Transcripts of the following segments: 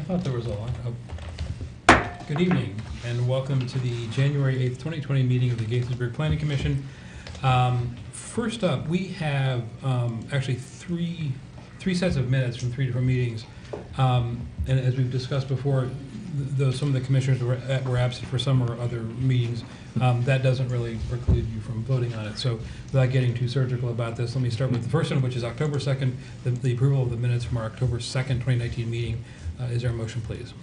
thought there was a lot. Good evening, and welcome to the January 8th, 2020 meeting of the Gaithersburg Planning Commission. First up, we have actually three sets of minutes from three different meetings. And as we've discussed before, though some of the commissioners were absent for some or other meetings, that doesn't really preclude you from voting on it. So without getting too surgical about this, let me start with the first one, which is October 2nd, the approval of the minutes from our October 2nd, 2019 meeting. Is there a motion, please?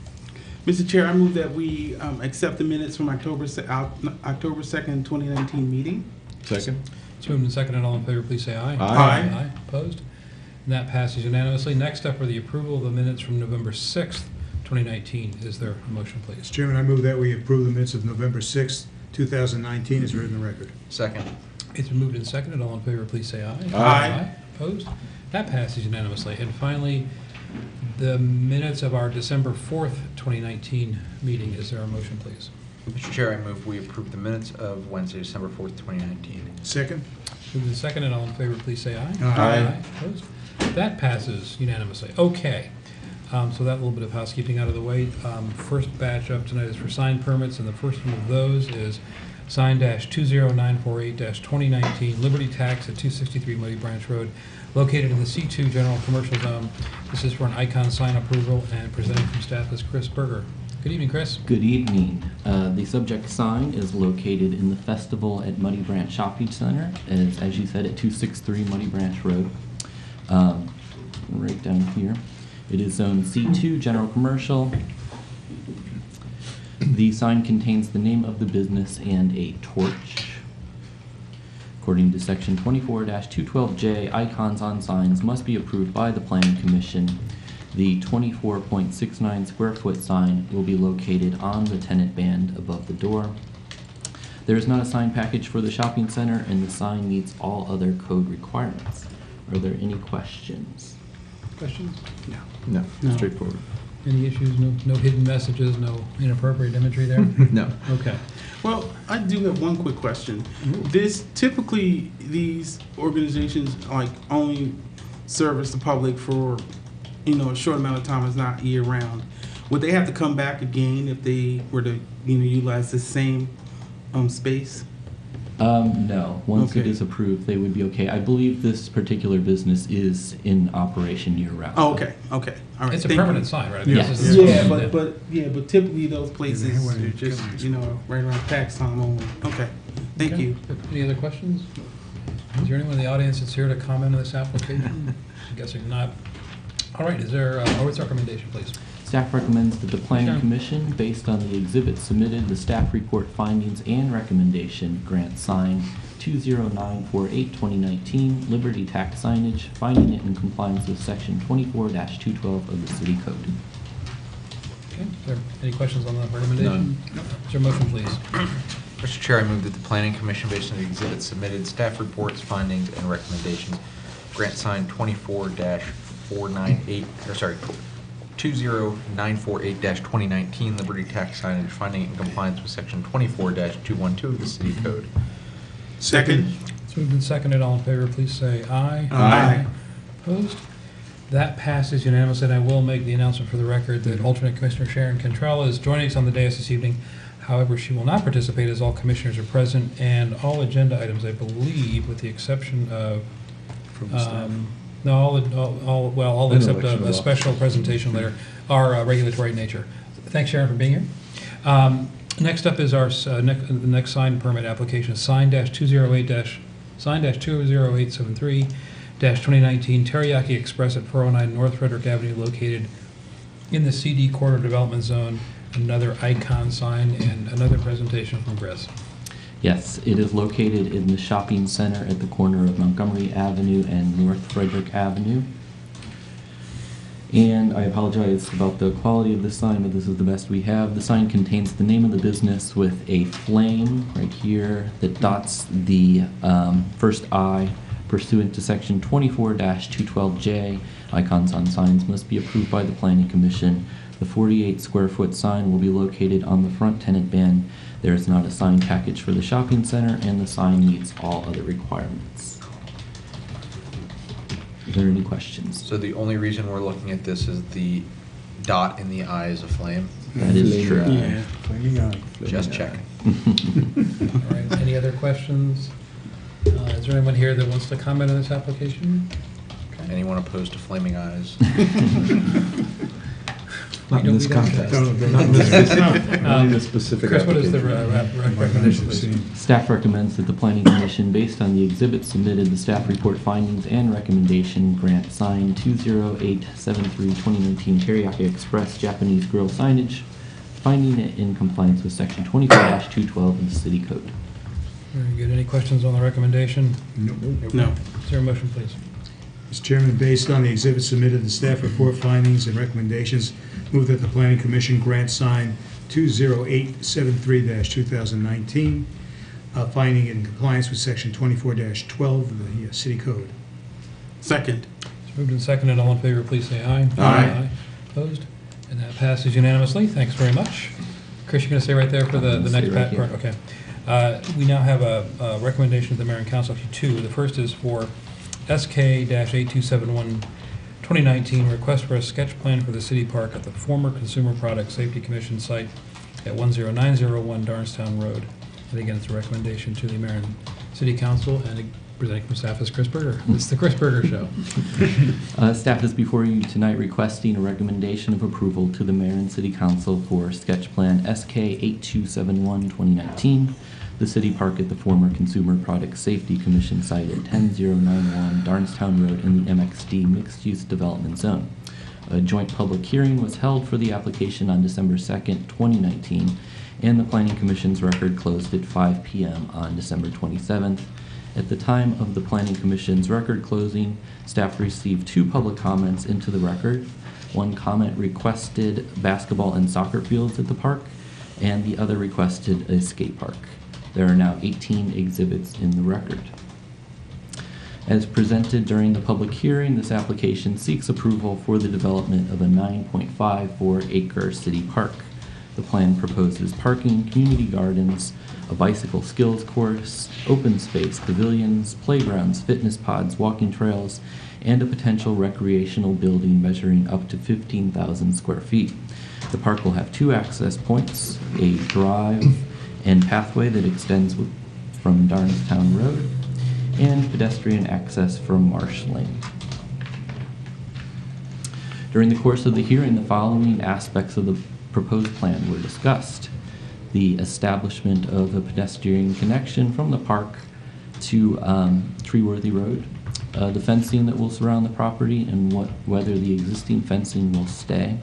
Mr. Chair, I move that we accept the minutes from October 2nd, 2019 meeting. Second. It's moved and seconded. All in favor, please say aye. Aye. Aye. Opposed? And that passes unanimously. Next up are the approval of the minutes from November 6th, 2019. Is there a motion, please? Mr. Chairman, I move that we approve the minutes of November 6th, 2019 as written in the record. Second. It's been moved and seconded. All in favor, please say aye. Aye. Opposed? That passes unanimously. And finally, the minutes of our December 4th, 2019 meeting. Is there a motion, please? Mr. Chair, I move we approve the minutes of Wednesday, December 4th, 2019. Second. Moved and seconded. All in favor, please say aye. Aye. Opposed? That passes unanimously. Okay. So that little bit of housekeeping out of the way. First batch up tonight is for sign permits, and the first one of those is sign-20948-2019 Liberty Tax at 263 Muddy Branch Road, located in the C2 General Commercial Zone. This is for an icon sign approval, and presenting from staff is Chris Berger. Good evening, Chris. Good evening. The subject sign is located in the Festival at Muddy Branch Shopping Center, as you said, at 263 Muddy Branch Road, right down here. It is zone C2 General Commercial. The sign contains the name of the business and a torch. According to section 24-212J, icons on signs must be approved by the Planning Commission. The 24.69 square foot sign will be located on the tenant band above the door. There is not a sign package for the shopping center, and the sign meets all other code requirements. Are there any questions? Questions? No. No. Straightforward. Any issues? No hidden messages? No inappropriate imagery there? No. Okay. Well, I do have one quick question. Typically, these organizations like only service the public for, a short amount of time. It's not year round. Would they have to come back again if they were to, utilize the same space? No. Once it Okay. is approved, they would be okay. I believe this particular business is in operation year-round. Oh, okay. All right. It's a Thank permanent you. sign, right? Yes. This is- Yeah, but typically those places Yeah, are just right around tax time only. Okay. Thank Okay. you. Any other questions? Is there anyone in the audience that's here to comment on this application? I'm guessing not. All right, is there, what's our recommendation, please? Staff recommends that the Planning Sure. Commission, based on the exhibits submitted, the staff report findings and recommendation, grant sign 20948-2019 Liberty Tax signage, finding it in compliance with section 24-212 of the City Code. Okay, is there any questions on the recommendation? None. Is there a motion, please? Mr. Chair, I move that the Planning Commission, based on the exhibits submitted, staff reports, findings, and recommendations, grant sign 20948-2019 Liberty Tax signage, finding it in compliance with section 24-212 of the City Code. Second. It's moved and seconded. All in favor, please say aye. Aye. Opposed? That passes unanimously, and I will make the announcement for the record that alternate Commissioner Sharon Cantrell is joining us on the dais this evening. However, she will not participate as all commissioners are present, and all agenda items, I believe, with the exception of From the staff. no, all And except election a of special officers. presentation later, are regulatory in nature. Thanks, Sharon, for being here. Next up is our the next sign permit application, sign-20873-2019 Teriyaki Express at 409 North Frederick Avenue, located in the CD Corridor Development Zone. Another icon sign and another presentation from Chris. Yes, it is located in the shopping center at the corner of Montgomery Avenue and North Frederick Avenue. And I apologize about the quality of the sign, but this is the best we have. The sign contains the name of the business with a flame right here that dots the first I pursuant to section 24-212J. Icons on signs must be approved by the Planning Commission. The 48 square foot sign will be located on the front tenant band. There is not a sign package for the shopping center, and the sign meets all other requirements. Are there any questions? So the only reason we're looking at this is the dot in the eye is a flame. That is true. Yeah. Just checking. All right, any other questions? Is there anyone here that wants to comment on this application? Anyone opposed to flaming eyes? Not in this We don't context. judge. Not in this specific Chris, what is the application. recommendation, please? Staff recommends that the Planning Commission, based on the exhibit submitted, the staff report findings and recommendation, grant sign 20873-2019 Teriyaki Express Japanese Grill signage, finding it in compliance with section 24-212 of the city code. Very good. Any questions on the recommendation? No. Is there a motion, please? Mr. Chairman, based on the exhibit submitted, the staff report findings and recommendations, move that the Planning Commission grant sign 20873-2019, finding it in compliance with section 24-12 of the city code. Second. It's moved and seconded. All in favor, please say aye. Aye. Opposed? And that passes unanimously. Thanks very much. Chris, you're going to stay right there for the I'm gonna next stay right part? Okay. We now have a recommendation of the mayor and council, actually two. The first is for SK-8271 2019, request for a sketch plan for the city park at the former Consumer Product Safety Commission site at 10901 Darnestown Road. And again, it's a recommendation to the mayor and city council, and presenting from staff is Chris Berger. It's the Chris Berger Show. Staff is before you tonight requesting a recommendation of approval to the mayor and city council for sketch plan SK-8271 2019, the city park at the former Consumer Product Safety Commission site at 10091 Darnestown Road in the MXD Mixed-Use Development Zone. A joint public hearing was held for the application on December 2nd, 2019, and the Planning Commission's record closed at 5 p.m. on December 27th. At the time of the Planning Commission's record closing, staff received two public comments into the record. One comment requested basketball and soccer fields at the park, and the other requested a skate park. There are now 18 exhibits in the record. As presented during the public hearing, this application seeks approval for the development of a 9.54-acre city park. The plan proposes parking, community gardens, a bicycle skills course, open space pavilions, playgrounds, fitness pods, walking trails, and a potential recreational building measuring up to 15,000 square feet. The park will have two access points, a drive and pathway that extends from Darnestown Road, and pedestrian access from Marsh Lane. During the course of the hearing, the following aspects of the proposed plan were discussed: the establishment of a pedestrian connection from the park to Treeworthy Road, the fencing that will surround the property, and whether the existing fencing will stay,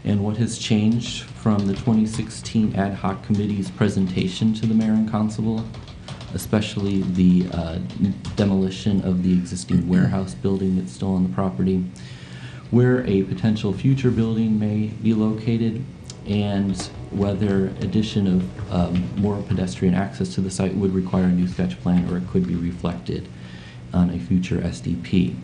and what has changed from the 2016 ad hoc committee's presentation to the mayor and council, especially the demolition of the existing warehouse building that's still on the property, where a potential future building may be located, and whether addition of more pedestrian access to the site would require a new sketch plan, or it could be reflected on a future SDP.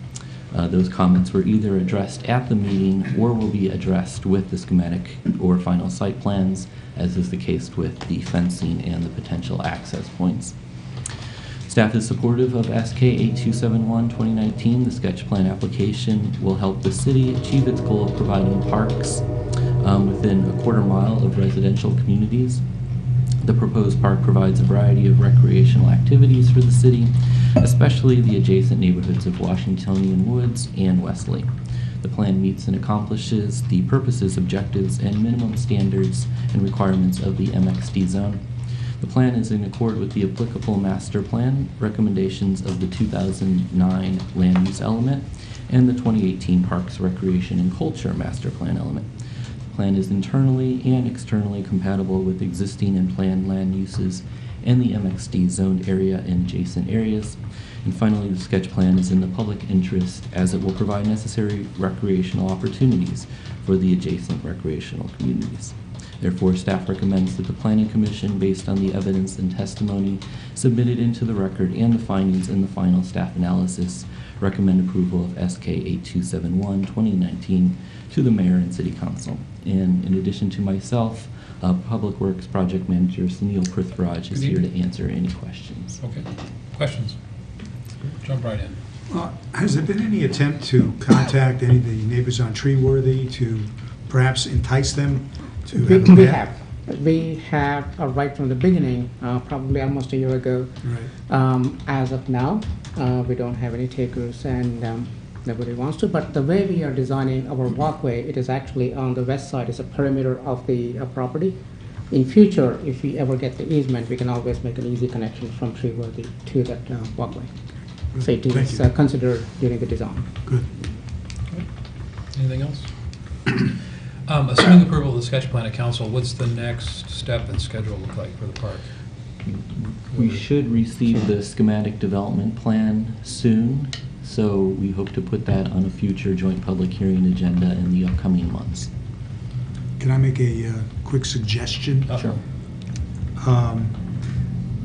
Those comments were either addressed at the meeting or will be addressed with the schematic or final site plans, as is the case with the fencing and the potential access points. Staff is supportive of SK-8271 2019. The sketch plan application will help the city achieve its goal of providing parks within a quarter mile of residential communities. The proposed park provides a variety of recreational activities for the city, especially the adjacent neighborhoods of Washingtonian Woods and Wesley. The plan meets and accomplishes the purposes, objectives, and minimum standards and requirements of the MXD zone. The plan is in accord with the applicable master plan recommendations of the 2009 land use element and the 2018 Parks, Recreation, and Culture master plan element. The plan is internally and externally compatible with existing and planned land uses and the MXD zoned area and adjacent areas. And finally, the sketch plan is in the public interest as it will provide necessary recreational opportunities for the adjacent recreational communities. Therefore, staff recommends that the Planning Commission, based on the evidence and testimony submitted into the record and the findings in the final staff analysis, recommend approval of SK-8271 2019 to the Mayor and City Council. And in addition to myself, Public Works Project Manager Sunil Prithviraj is here to answer any questions. Okay. Questions? Jump right in. Has there been any attempt to contact any of the neighbors on Treeworthy to perhaps entice them to We, have a we path? have. We have, right from the beginning, probably almost a year ago. Right. As of now, we don't have any takers and nobody wants to. But the way we are designing our walkway, it is actually on the west side. It's a perimeter of the property. In future, if we ever get the easement, we can always make an easy connection from Treeworthy to that walkway. So it Thank is you. considered during the design. Good. Anything else? Assuming approval of the sketch plan at council, what's the next step and schedule look like for the park? We should receive the schematic development plan soon, so we hope to put that on a future joint public hearing agenda in the upcoming months. Can I make a quick suggestion? Sure.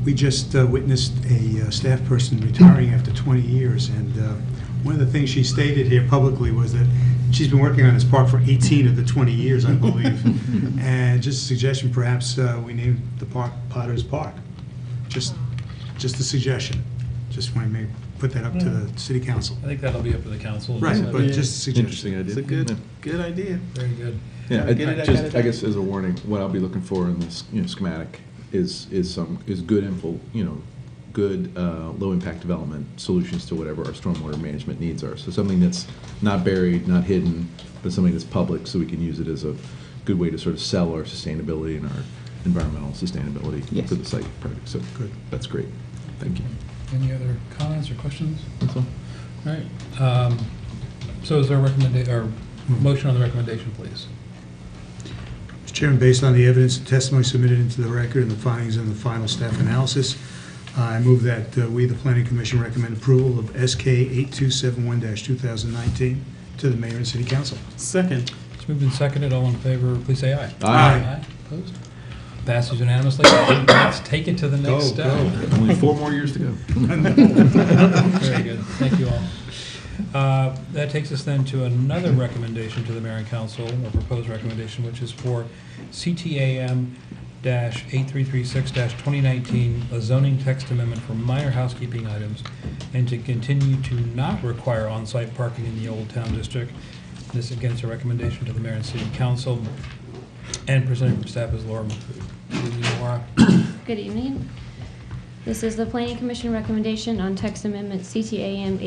We just witnessed a staff person retiring after 20 years, and one of the things she stated here publicly was that she's been working on this park for 18 of the 20 years, I believe. And just a suggestion, perhaps we name the park Potter's Park. Just a suggestion. Just want to put that up to the city council. I think that'll be up to the council. to Right, decide. but just a suggestion. Interesting idea. It's a good idea. Very good. Yeah, Gotta get it, I just, gotta I do it. guess as a warning, what I'll be looking for in this, schematic is good info, good low impact development solutions to whatever our stormwater management needs are. So something that's not buried, not hidden, but something that's public, so we can use it as a good way to sort of sell our sustainability and our environmental sustainability Yes. to the site project. So Good. that's great. Thank you. Any other comments or questions? That's all. All right. So is there a motion on the recommendation, please? Mr. Chairman, based on the evidence and testimony submitted into the record and the findings in the final staff analysis, I move that we, the Planning Commission, recommend approval of SK 8271-2019 to the mayor and city council. Second. It's moved and seconded. All in favor, please say aye. Aye. Opposed? Passes unanimously. Let's take it to the next step. Only 4 more years to go. Very good. Thank you all. That takes us then to another recommendation to the mayor and council, a proposed recommendation, which is for CTAM-8336-2019, a zoning text amendment for minor housekeeping items, and to continue to not require on-site parking in the Old Town District. This again is a recommendation to the mayor and city council, and presented from staff is Laura Mahfood. Good evening, Laura. Good evening. This is the Planning Commission recommendation on text amendment CTAM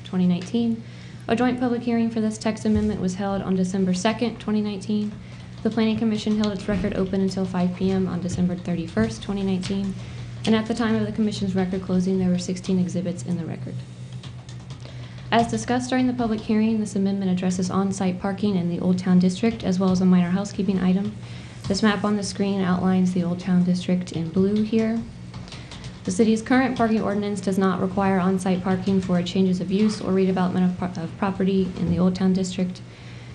8336-2019. A joint public hearing for this text amendment was held on December 2nd, 2019. The Planning Commission held its record open until 5 p.m. on December 31st, 2019. And at the time of the Commission's record closing, there were 16 exhibits in the record. As discussed during the public hearing, this amendment addresses on-site parking in the Old Town District as well as a minor housekeeping item. This map on the screen outlines the Old Town District in blue here. The city's current parking ordinance does not require on-site parking for changes of use or redevelopment of property in the Old Town District.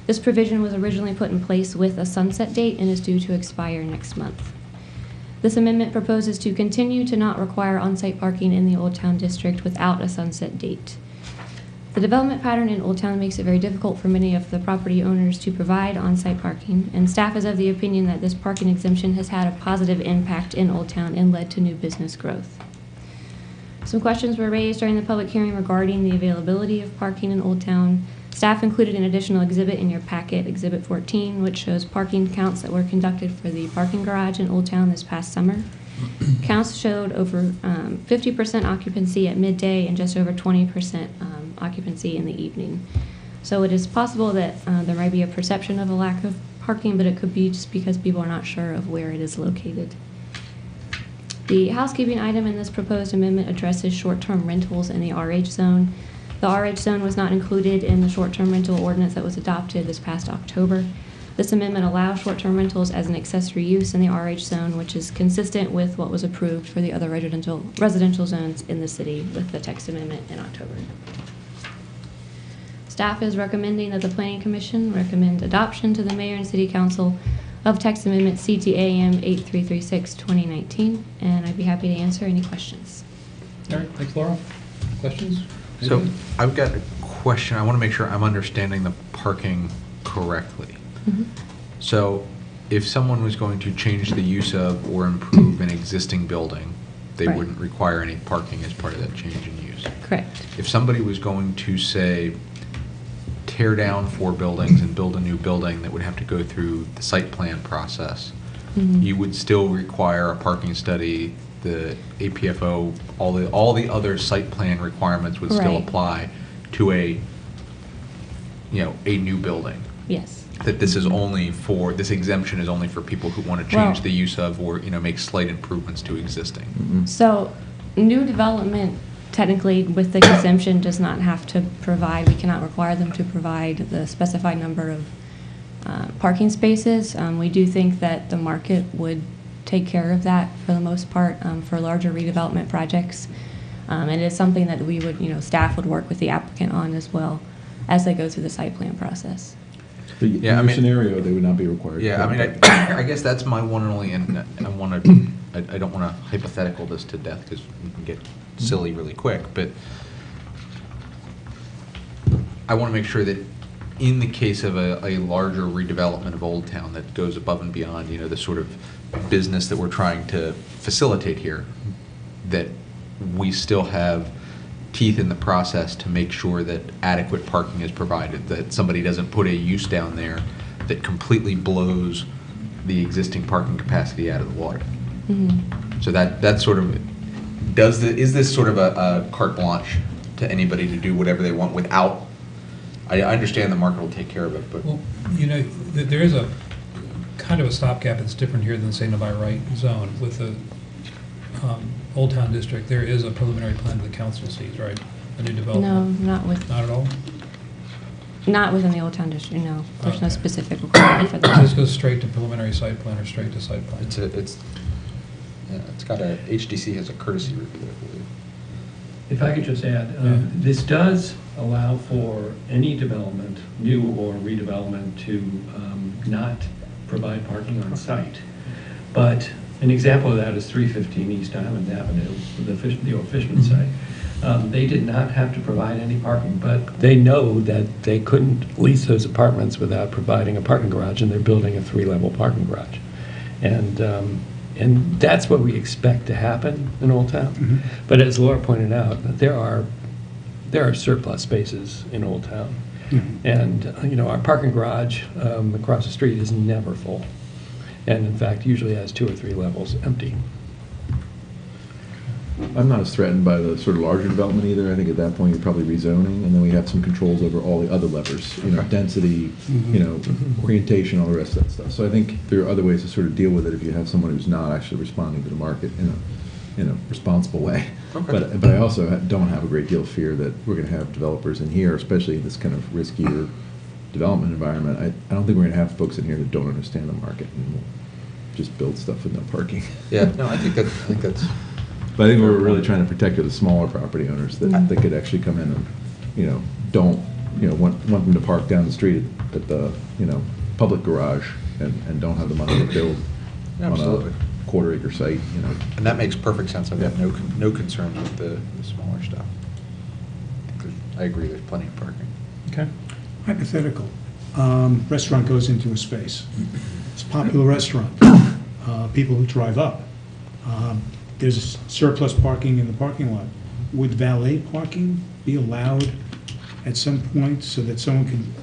This provision was originally put in place with a sunset date and is due to expire next month. This amendment proposes to continue to not require on-site parking in the Old Town District without a sunset date. The development pattern in Old Town makes it very difficult for many of the property owners to provide on-site parking, and staff is of the opinion that this parking exemption has had a positive impact in Old Town and led to new business growth. Some questions were raised during the public hearing regarding the availability of parking in Old Town. Staff included an additional exhibit in your packet, Exhibit 14, which shows parking counts that were conducted for the parking garage in Old Town this past summer. Counts showed over 50% occupancy at midday and just over 20% occupancy in the evening. So it is possible that there might be a perception of a lack of parking, but it could be just because people are not sure of where it is located. The housekeeping item in this proposed amendment addresses short-term rentals in the RH zone. The RH zone was not included in the short-term rental ordinance that was adopted this past October. This amendment allows short-term rentals as an accessory use in the RH zone, which is consistent with what was approved for the other residential zones in the city with the text amendment in October. Staff is recommending that the Planning Commission recommend adoption to the Mayor and City Council of text amendment CTAM 8336-2019, and I'd be happy to answer any questions. All right, thanks, Laura. Questions? So Anything? I've got a question. I want to make sure I'm understanding the parking correctly. Mhm. So if someone was going to change the use of or improve an existing building, they Right. wouldn't require any parking as part of that change in use. Correct. If somebody was going to, say, tear down 4 buildings and build a new building that would have to go through the site plan process, you would still require a parking study, the APFO, all the other site plan requirements would still Right. apply to a new building. Yes. That this exemption is only for people who want to change the use of or, make slight improvements to existing. So, new development, technically, with the exemption, does not have to provide, we cannot require them to provide the specified number of parking spaces. We do think that the market would take care of that for the most part for larger redevelopment projects. And it is something that we would, staff would work with the applicant on as well as they go through the site plan process. In your scenario, they would not be required. Yeah, I guess that's my one and only, and I don't want to hypothetical this to death because we can get silly really quick, but I want to make sure that in the case of a larger redevelopment of Old Town that goes above and beyond, the sort of business that we're trying to facilitate here, that we still have teeth in the process to make sure that adequate parking is provided, that somebody doesn't put a use down there that completely blows the existing parking capacity out of the water. So that's sort of, is this sort of a carte blanche to anybody to do whatever they want without, I understand the market will take care of it, but. Well, there is a kind of a stopgap that's different here than, say, the by right zone. With the Old Town District, there is a preliminary plan that the council sees, right? A new No, development? not Not at all? Not within the Old Town District, no. There's no specific requirement for that. This goes straight to preliminary site plan or straight to site plan? It's got HDC has a courtesy review, I believe. If I could just add, this does allow for any development, new or redevelopment, to not provide parking on site. But an example of that is 315 East Island Avenue, the old Fishman site. They did not have to provide any parking, but they know that they couldn't lease those apartments without providing a parking garage, and they're building a 3-level parking garage. And that's what we expect to happen in Old Town. But as Laura pointed out, there are surplus spaces in Old Town. And, our parking garage across the street is never full. And in fact, usually has 2 or 3 levels empty. I'm not as threatened by the sort of larger development either. I think at that point, you're probably rezoning, and then we have some controls over all the other levers, density, orientation, all the rest of that stuff. So I think there are other ways to sort of deal with it if you have someone who's not actually responding to the market in a responsible way. Okay. But I also don't have a great deal of fear that we're going to have developers in here, especially in this kind of riskier development environment. I don't think we're going to have folks in here that don't understand the market and will just build stuff with no parking. Yeah, no, I think that's. But I think what we're really trying to protect are the smaller property owners that could actually come in and, don't, want them to park down the street at the, public garage and don't have the money to build Absolutely. on a quarter-acre site, And that makes perfect sense. I've got no concerns with the smaller stuff. I agree, there's plenty of parking. Okay. Hypothetical. Restaurant goes into a space. It's a popular restaurant. People who drive up. There's surplus parking in the parking lot. Would valet parking be allowed at some point so that someone can,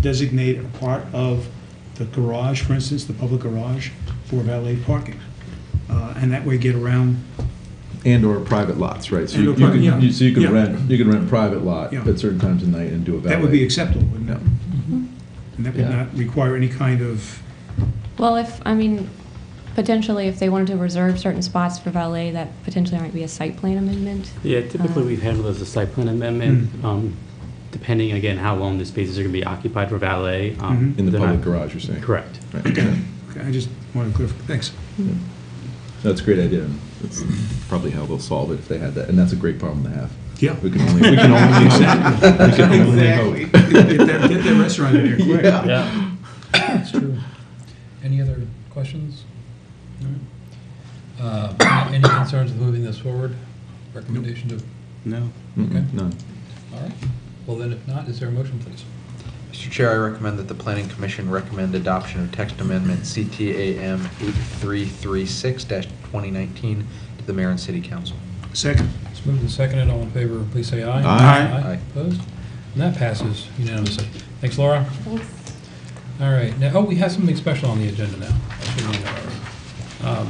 designate a part of the garage, for instance, the public garage, for valet parking? And that way get around. and/or private lots, right? So you And/or private, yeah. could Yeah. rent a private lot Yeah. at certain times of night and do a valet. That would be acceptable, wouldn't it? Yeah. And that would Yeah. not require any kind of, Well, potentially if they wanted to reserve certain spots for valet, that potentially might be a site plan amendment. Yeah, typically we've handled as a site plan amendment, depending, again, how long the spaces are going to be occupied for valet. In the but they're public not- garage, you're saying? Correct. Right. okay, I just wanted to clarify, thanks. That's a great idea. and That's probably how they'll solve it if they had that, and that's a great problem to have. Yeah. We can only hope. Get that restaurant in here quick. Yeah. That's true. Any other questions? All right. Any concerns with moving this forward? Recommendation to, No. Okay. None. all right. Well, then if not, is there a motion, please? Mr. Chair, I recommend that the Planning Commission recommend adoption of text amendment CTAM 8336-2019 to the mayor and city council. Second. It's moved and seconded. All in favor, please say aye. Aye. Opposed? And that passes unanimously. Thanks, Laura. Thanks. All right, now, we have something special on the agenda now. I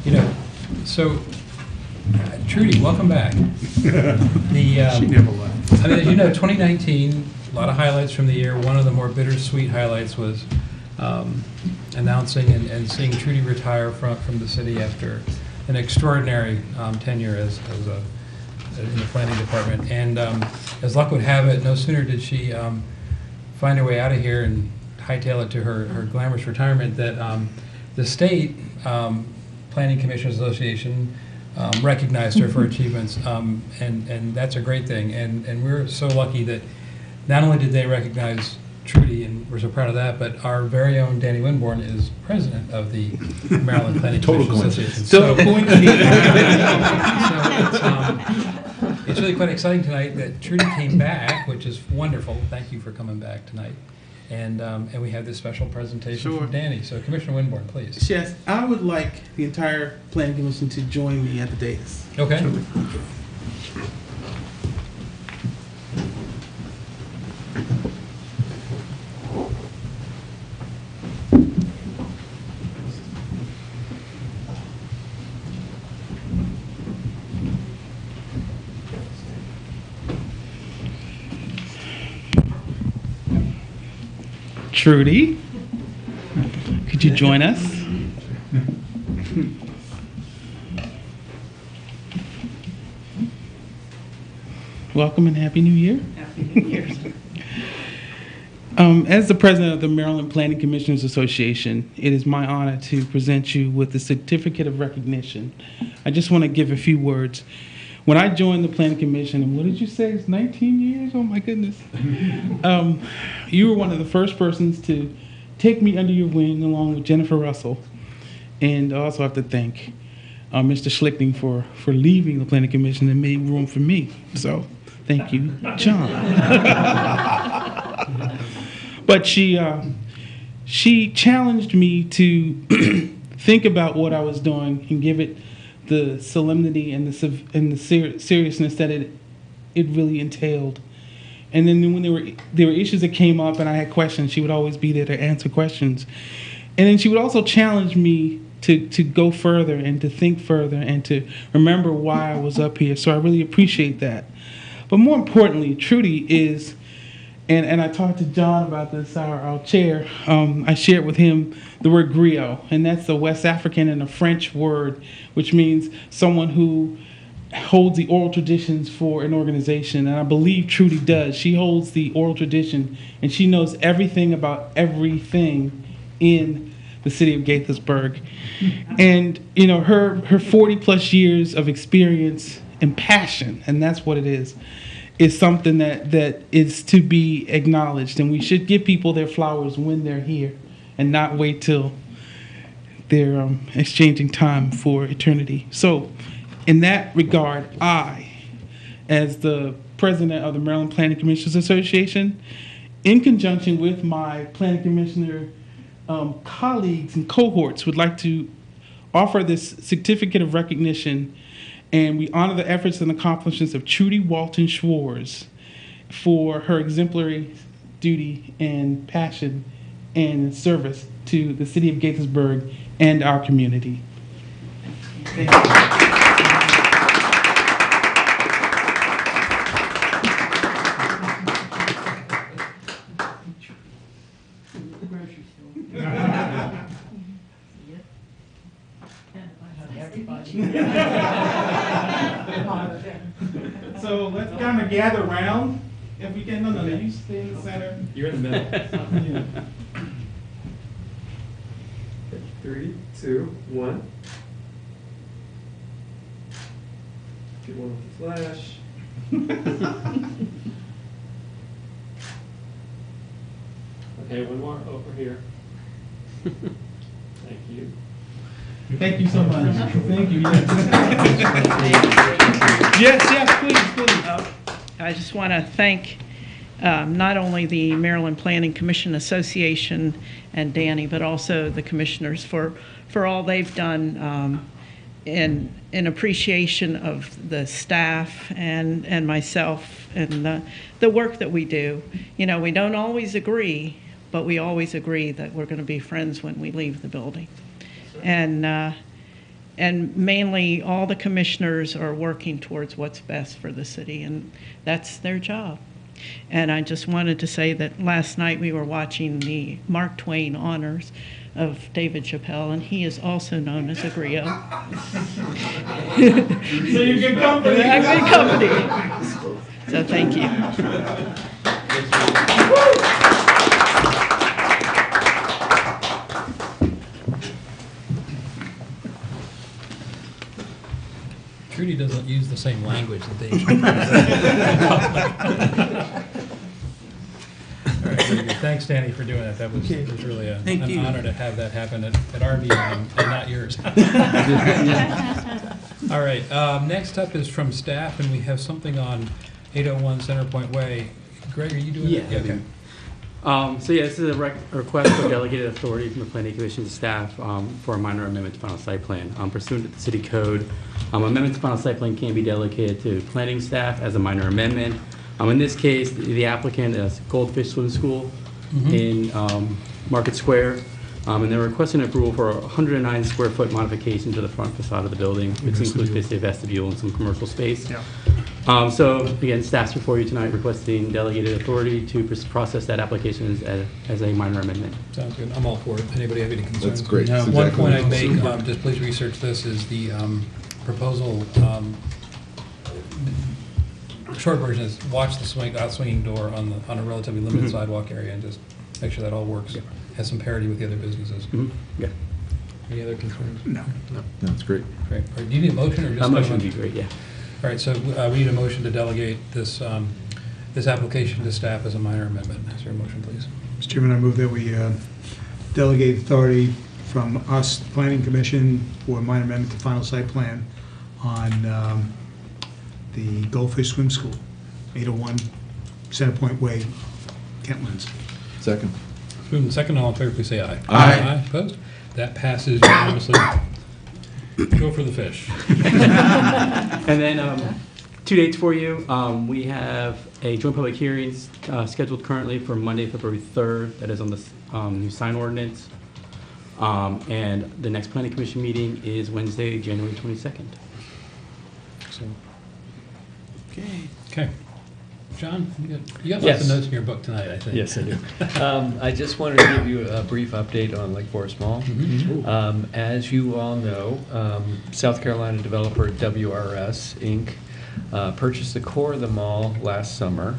should know. So, Trudy, welcome back. She never left. I mean, as you know, 2019, a lot of highlights from the year. One of the more bittersweet highlights was announcing and seeing Trudy retire from the city after an extraordinary tenure as in the planning department. And as luck would have it, no sooner did she find her way out of here and hightail it to her glamorous retirement that the state Planning Commissioners Association recognized her for achievements, and that's a great thing. And we're so lucky that not only did they recognize Trudy, and we're so proud of that, but our very own Danny Winborn is president of the Maryland Planning Commissioners Association. So it's really quite exciting tonight that Trudy came back, which is wonderful. Thank you for coming back tonight. And we have this special presentation from Danny. So Commissioner Winborn, please. Yes, I would like the entire Planning Commission to join me at the dais. Okay. Trudy, could you join us? Welcome and Happy New Year. Happy New Year. As the president of the Maryland Planning Commissioners Association, it is my honor to present you with the certificate of recognition. I just want to give a few words. When I joined the Planning Commission, and what did you say, it's 19 years? Oh my goodness. You were one of the first persons to take me under your wing along with Jennifer Russell. And I also have to thank Mr. Schlichting for leaving the Planning Commission and made room for me. So thank you, John. But she challenged me to think about what I was doing and give it the solemnity and the seriousness that it really entailed. And then when there were issues that came up and I had questions, she would always be there to answer questions. And then she would also challenge me to go further and to think further and to remember why I was up here. So I really appreciate that. But more importantly, Trudy is, and I talked to John about this, our chair. I shared with him the word griot, and that's a West African and a French word, which means someone who holds the oral traditions for an organization. And I believe Trudy does. She holds the oral tradition, and she knows everything about everything in the city of Gaithersburg. And her 40+ years of experience and passion, and that's what it is something that is to be acknowledged. And we should give people their flowers when they're here and not wait till they're exchanging time for eternity. So in that regard, I, as the president of the Maryland Planning Commissioners Association, in conjunction with my planning commissioner colleagues and cohorts, would like to offer this certificate of recognition. And we honor the efforts and accomplishments of Trudy Walton Schwartz for her exemplary duty and passion and service to the city of Gaithersburg and our community. Thank you. So let's kind of gather around. If we can, no, you stay in the center. You're in the middle. Yeah. 3, 2, 1. Get one with the flash. Okay, one more over here. Thank you. Thank you so much. Thank you. Yes, please. I just want to thank not only the Maryland Planning Commission Association and Danny, but also the commissioners for all they've done in appreciation of the staff and myself and the work that we do. You know, we don't always agree, but we always agree that we're going to be friends when we leave the building. And mainly all the commissioners are working towards what's best for the city, and that's their job. And I just wanted to say that last night we were watching the Mark Twain honors of David Chappelle, and he is also known as a griot. So you're good company. I'm good company. So thank you. Trudy doesn't use the same language that they use. All right, very good. Thanks, Danny, for doing that. That was really an honor to have that happen at our meeting and not yours. All right, next up is from staff, and we have something on 801 Centerpoint Way. Greg, are you doing it? Yeah. Okay. So yeah, this is a request for delegated authority from the Planning Commission to staff for a minor amendment to final site plan. Pursuant to the city code, amendment to final site plan can be delegated to planning staff as a minor amendment. In this case, the applicant is Goldfish Swim School in Market Square, and they're requesting approval for a 109 square foot modification to the front facade of the building, which includes basically a vestibule and some commercial space. Yeah. So again, staff's before you tonight requesting delegated authority to process that application as a minor amendment. Sounds good. I'm all for it. Anybody have any concerns? That's great. That's One exactly point what I'd I was make, looking for. just please research this, is the proposal, short version is watch the out-swinging door on a relatively limited sidewalk area and just make sure that all works, has some parity with the other businesses. Yeah. Any other concerns? No. No, that's great. Great. All right, do you need a motion or just? A motion would be great, yeah. All right, so we need a motion to delegate this, this application to staff as a minor amendment. Is there a motion, please? Mr. Chairman, I move that we delegate authority from us, the Planning Commission, for a minor amendment to final site plan on the Goldfish Swim School, 801 Centerpoint Way, Kentlands. Second. Moved and second, all in favor, please say aye. Aye. Opposed? That passes unanimously. Go for the fish. And then 2 dates for you. We have a joint public hearing scheduled currently for Monday, February 3rd. That is on the new sign ordinance. And the next Planning Commission meeting is Wednesday, January 22nd. Okay. John, you got lots of Yes. notes in your book tonight, I think. Yes, I do. I just wanted to give you a brief update on Lake Forest Mall. As you all know, South Carolina developer WRS Inc. Purchased the core of the mall last summer.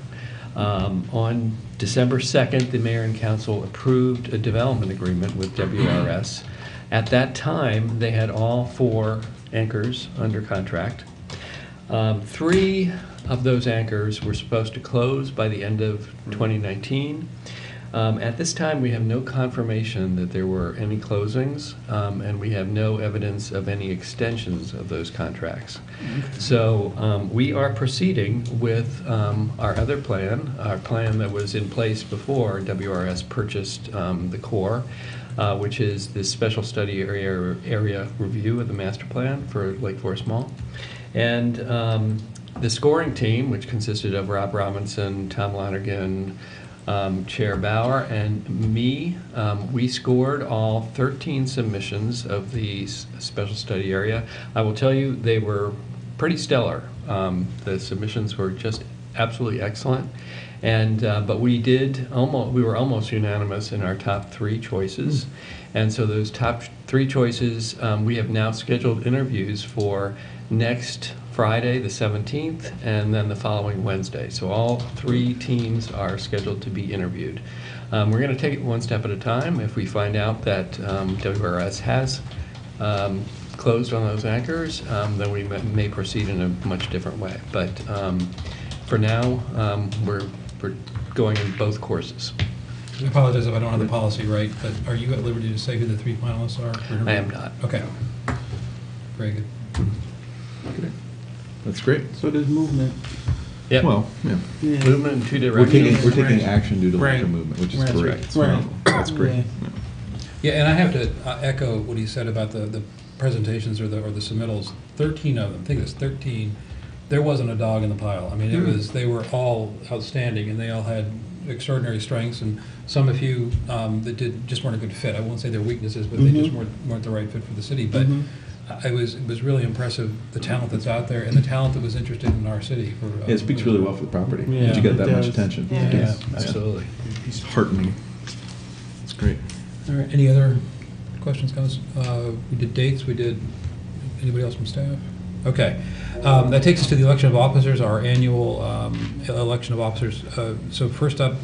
On December 2nd, the mayor and council approved a development agreement with WRS. At that time, they had all 4 anchors under contract. 3 of those anchors were supposed to close by the end of 2019. At this time, we have no confirmation that there were any closings, and we have no evidence of any extensions of those contracts. So we are proceeding with our other plan, our plan that was in place before WRS purchased the core, which is this special study area review of the master plan for Lake Forest Mall. And the scoring team, which consisted of Rob Robinson, Tom Lonergan, Chair Bauer, and me, we scored all 13 submissions of the special study area. I will tell you, they were pretty stellar. The submissions were just absolutely excellent. And but we were almost unanimous in our top 3 choices. And so those top 3 choices, we have now scheduled interviews for next Friday, the 17th, and then the following Wednesday. So all 3 teams are scheduled to be interviewed. We're going to take it one step at a time. If we find out that WRS has closed on those anchors, then we may proceed in a much different way. But for now, we're going in both courses. I apologize if I don't have the policy right, but are you at liberty to say who the 3 finalists are? I am not. Okay. Very good. That's great. So there's movement. Yep. Well, yeah. Yeah. Movement in 2 We're directions. taking Right. action due to lack Right. of movement, which is Right. great. Right. That's great. Yeah. Yeah. Yeah, and I have to echo what he said about the presentations or the submittals, 13 of them, I think it's 13, there wasn't a dog in the pile. I mean, they were all outstanding, and they all had extraordinary strengths, and some a few that just weren't a good fit. I won't say they're weaknesses, but they just weren't the right fit for the city. But it was really impressive, the talent that's out there and the talent that was interested in our city. It speaks really well for the property. Yeah, that you got that it much does. attention. Yeah. Yeah, absolutely. It's heartening. It's great. All right, any other questions, comments? We did dates, anybody else from staff? Okay. That takes us to the election of officers, our annual election of officers. So first up,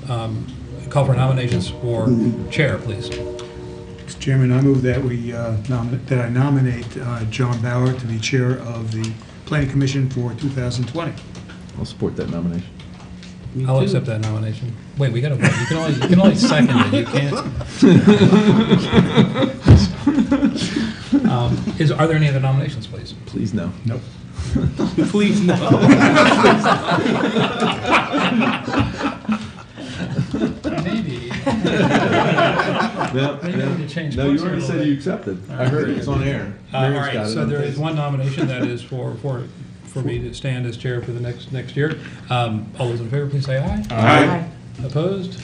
call for nominations for chair, please. Mr. Chairman, I move that I nominate John Bauer to be chair of the Planning Commission for 2020. I'll support that nomination. Me I'll too. accept that nomination. Wait, we gotta vote. You can only second it. You can't. Are there any other nominations, please? Please no. Nope. Please no. Maybe. No, Maybe we need to change no, you course here a already little said bit. you accepted. I heard it. It's on air. All Mary's right, got it so on there is Facebook. one nomination that is for me to stand as chair for the next year. All those in favor, please say aye. Aye. Opposed?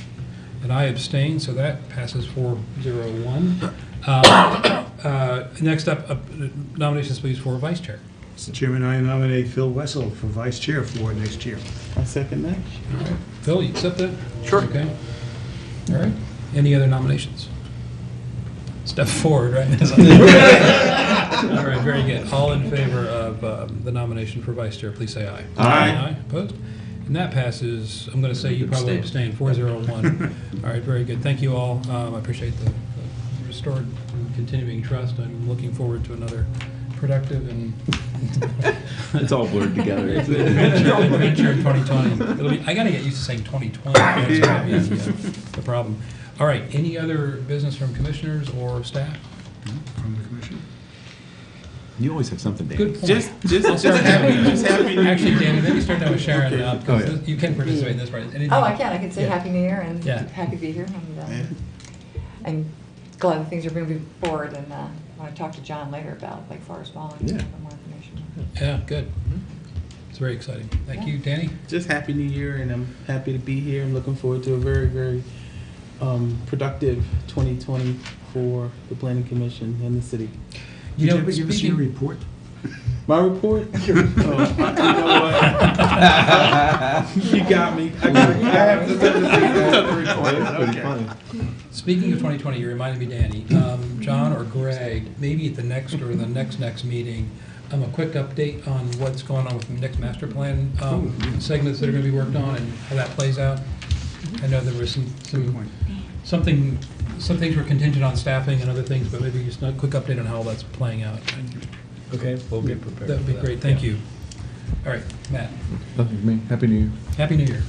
And I abstain, so that passes 4-0-1. Next up, nominations please for vice chair. Mr. Chairman, I nominate Phil Wessel for vice chair for next year. I second that. All right. Phil, you accept that? Sure. Okay. All right. Any other nominations? Step forward, right? All right, very good. All in favor of the nomination for vice chair, please say aye. Aye. Opposed? And that passes, I'm going to say you probably abstain, 4-0-1. All right, very good. Thank you all. I appreciate the restored and continuing trust. I'm looking forward to another productive and It's all blurred together. adventure in 2020. I got to get used to saying 2020. That's gonna be the problem. All right, any other business from commissioners or staff? From the commission. You always have something, Dan. Good point. Just start happy. down. Just happy. Actually, Danny, maybe start down with Sharon. Okay. Because Oh, yeah. you can participate in this part. Anything- Oh, I can. I can say Yeah. Happy New Year and Yeah. happy to be here. And, Yeah. I'm glad that things are moving forward, and I want to talk to John later about Lake Forest Mall and Yeah. get more information. Yeah, good. It's very exciting. Thank you, Danny. Just happy New Year, and I'm happy to be here. I'm looking forward to a very, very productive 2020 for the Planning Commission and the city. Did you ever give us your report? My report? You know what? You got me. I have to send the report. That's pretty Okay. funny. Speaking of 2020, you reminded me, Danny, John or Greg, maybe at the next or the next meeting, a quick update on what's going on with the next master plan segments that are going to be worked on and how that plays out. I know there was some things were contingent on staffing and other things, but maybe just a quick update on how that's playing out. Okay, we'll be prepared. That would be for great. Thank you. All right, Matt. Nothing for me. Happy New Year. Happy New Year.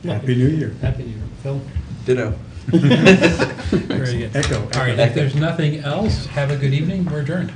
Happy New Year. Happy New Year. Phil? Ditto. Very good. Echo. All right, if there's nothing else, have a good evening. We're adjourned.